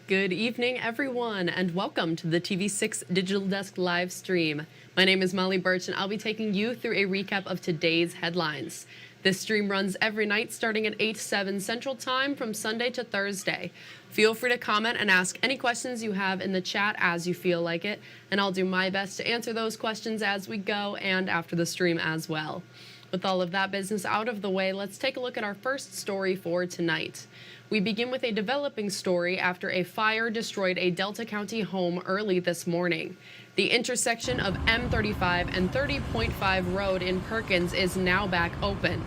Good evening, everyone, and welcome to the TV6 Digital Desk live stream. My name is Molly Birch, and I'll be taking you through a recap of today's headlines. This stream runs every night starting at 8/7 Central Time from Sunday to Thursday. Feel free to comment and ask any questions you have in the chat as you feel like it, and I'll do my best to answer those questions as we go and after the stream as well. With all of that business out of the way, let's take a look at our first story for tonight. We begin with a developing story after a fire destroyed a Delta County home early this morning. The intersection of M35 and 30.5 Road in Perkins is now back open.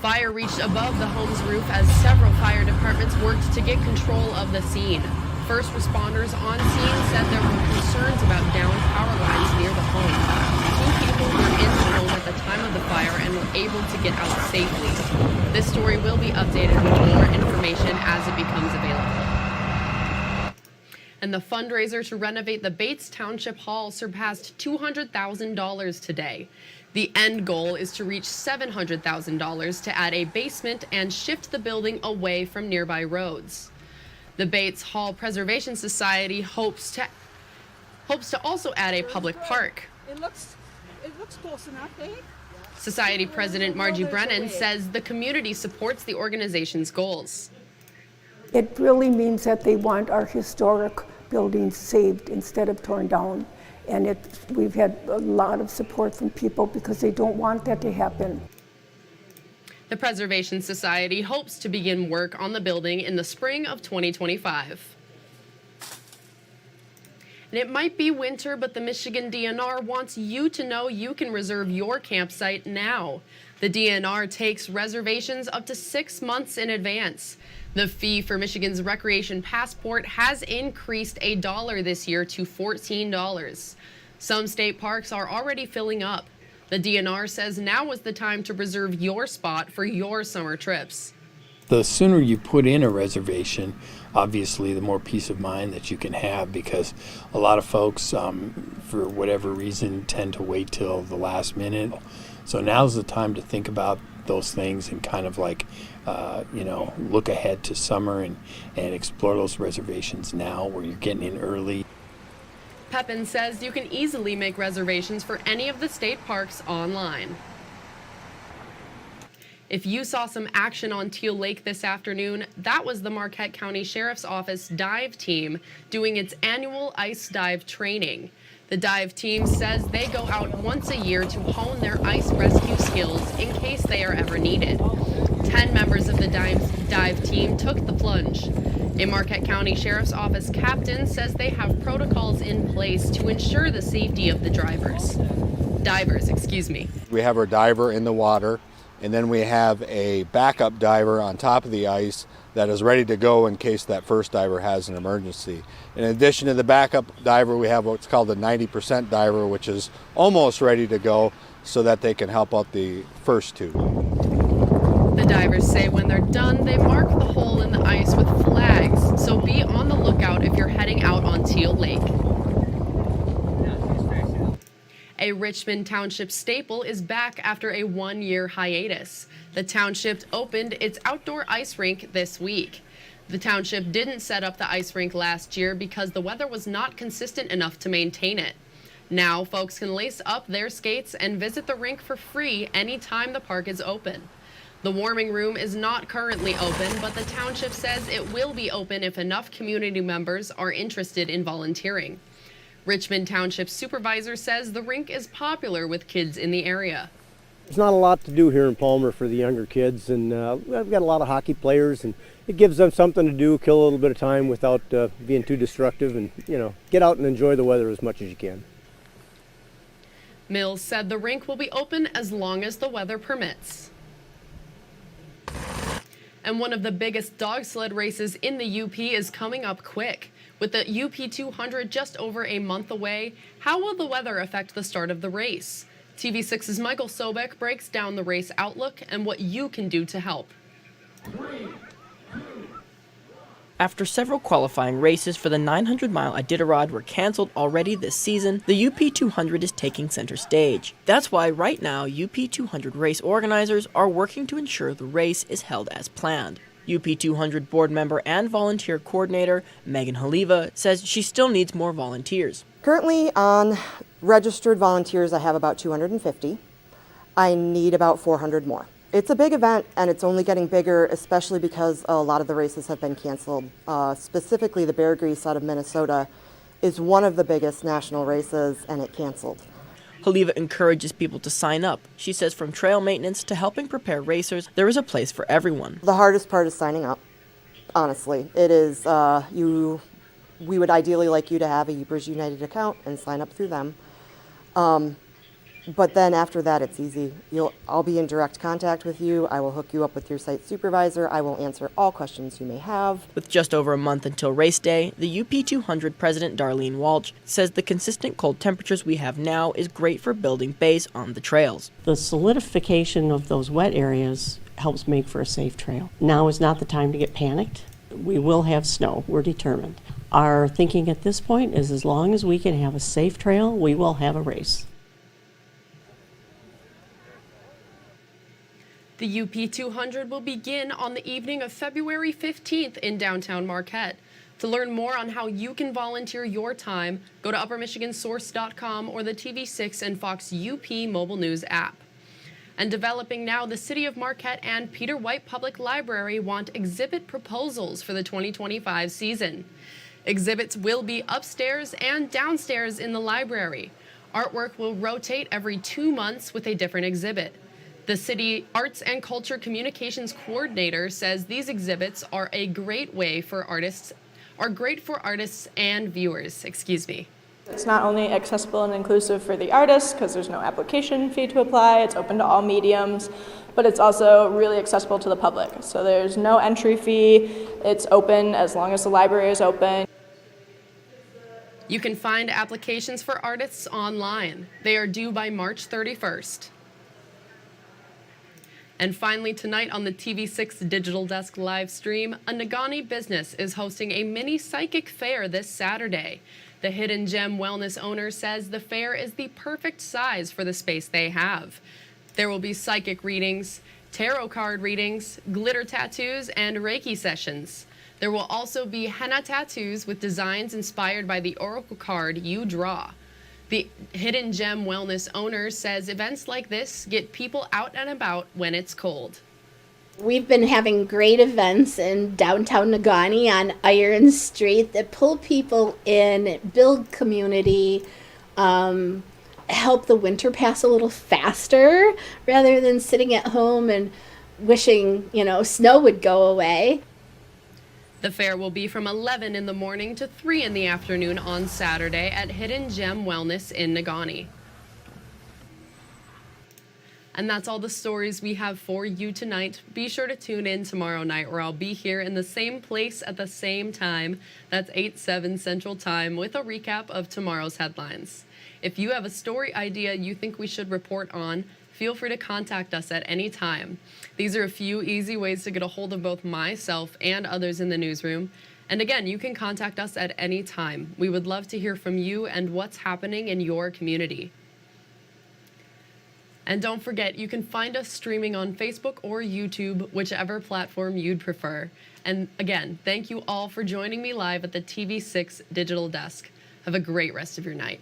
Fire reached above the home's roof as several fire departments worked to get control of the scene. First responders on scene said there were concerns about downed power lines near the home. 2 people were in the home at the time of the fire and were able to get out safely. This story will be updated with more information as it becomes available. And the fundraiser to renovate the Bates Township Hall surpassed $200,000 today. The end goal is to reach $700,000 to add a basement and shift the building away from nearby roads. The Bates Hall Preservation Society hopes to also add a public park. It looks close enough, eh? Society President Margie Brennan says the community supports the organization's goals. It really means that they want our historic buildings saved instead of torn down. And we've had a lot of support from people because they don't want that to happen. The Preservation Society hopes to begin work on the building in the spring of 2025. And it might be winter, but the Michigan DNR wants you to know you can reserve your campsite now. The DNR takes reservations up to 6 months in advance. The fee for Michigan's Recreation Passport has increased $1 this year to $14. Some state parks are already filling up. The DNR says now is the time to reserve your spot for your summer trips. The sooner you put in a reservation, obviously the more peace of mind that you can have, because a lot of folks, for whatever reason, tend to wait till the last minute. So now's the time to think about those things and kind of like, look ahead to summer and explore those reservations now where you're getting in early. Perkins says you can easily make reservations for any of the state parks online. If you saw some action on Teal Lake this afternoon, that was the Marquette County Sheriff's Office dive team doing its annual ice dive training. The dive team says they go out once a year to hone their ice rescue skills in case they are ever needed. 10 members of the dive team took the plunge. A Marquette County Sheriff's Office captain says they have protocols in place to ensure the safety of the divers. We have our diver in the water, and then we have a backup diver on top of the ice that is ready to go in case that first diver has an emergency. In addition to the backup diver, we have what's called the 90% diver, which is almost ready to go so that they can help out the first 2. The divers say when they're done, they mark the hole in the ice with flags, so be on the lookout if you're heading out on Teal Lake. A Richmond Township staple is back after a 1-year hiatus. The township opened its outdoor ice rink this week. The township didn't set up the ice rink last year because the weather was not consistent enough to maintain it. Now, folks can lace up their skates and visit the rink for free anytime the park is open. The warming room is not currently open, but the township says it will be open if enough community members are interested in volunteering. Richmond Township supervisor says the rink is popular with kids in the area. There's not a lot to do here in Palmer for the younger kids, and we've got a lot of hockey players, and it gives them something to do, kill a little bit of time without being too destructive, and get out and enjoy the weather as much as you can. Mills said the rink will be open as long as the weather permits. And one of the biggest dog sled races in the UP is coming up quick. With the UP 200 just over a month away, how will the weather affect the start of the race? TV6's Michael Sobek breaks down the race outlook and what you can do to help. After several qualifying races for the 900-mile Iditarod were canceled already this season, the UP 200 is taking center stage. That's why right now UP 200 race organizers are working to ensure the race is held as planned. UP 200 board member and volunteer coordinator Megan Haliva says she still needs more volunteers. Currently on registered volunteers, I have about 250. I need about 400 more. It's a big event and it's only getting bigger, especially because a lot of the races have been canceled. Specifically the Bear Grease out of Minnesota is one of the biggest national races and it canceled. Haliva encourages people to sign up. She says from trail maintenance to helping prepare racers, there is a place for everyone. The hardest part is signing up, honestly. It is, we would ideally like you to have a Ubers United account and sign up through them. But then after that, it's easy. I'll be in direct contact with you. I will hook you up with your site supervisor. I will answer all questions you may have. With just over a month until race day, the UP 200 president Darlene Walsh says the consistent cold temperatures we have now is great for building base on the trails. The solidification of those wet areas helps make for a safe trail. Now is not the time to get panicked. We will have snow. We're determined. Our thinking at this point is as long as we can have a safe trail, we will have a race. The UP 200 will begin on the evening of February 15th in downtown Marquette. To learn more on how you can volunteer your time, go to uppermichigansource.com or the TV6 and Fox UP mobile news app. And developing now, the City of Marquette and Peter White Public Library want exhibit proposals for the 2025 season. Exhibits will be upstairs and downstairs in the library. Artwork will rotate every 2 months with a different exhibit. The city Arts and Culture Communications Coordinator says these exhibits are a great way for artists, and viewers. It's not only accessible and inclusive for the artists because there's no application fee to apply, it's open to all mediums, but it's also really accessible to the public. So there's no entry fee, it's open as long as the library is open. You can find applications for artists online. They are due by March 31st. And finally, tonight on the TV6 Digital Desk live stream, a Negaunee business is hosting a mini psychic fair this Saturday. The Hidden Gem Wellness owner says the fair is the perfect size for the space they have. There will be psychic readings, tarot card readings, glitter tattoos, and Reiki sessions. There will also be henna tattoos with designs inspired by the oracle card you draw. The Hidden Gem Wellness owner says events like this get people out and about when it's cold. We've been having great events in downtown Negaunee on Iron Street that pull people in, build community, help the winter pass a little faster rather than sitting at home and wishing, snow would go away. The fair will be from 11 in the morning to 3 in the afternoon on Saturday at Hidden Gem Wellness in Negaunee. And that's all the stories we have for you tonight. Be sure to tune in tomorrow night where I'll be here in the same place at the same time. That's 8/7 Central Time with a recap of tomorrow's headlines. If you have a story idea you think we should report on, feel free to contact us at any time. These are a few easy ways to get a hold of both myself and others in the newsroom. And again, you can contact us at any time. We would love to hear from you and what's happening in your community. And don't forget, you can find us streaming on Facebook or YouTube, whichever platform you'd prefer. And again, thank you all for joining me live at the TV6 Digital Desk. Have a great rest of your night.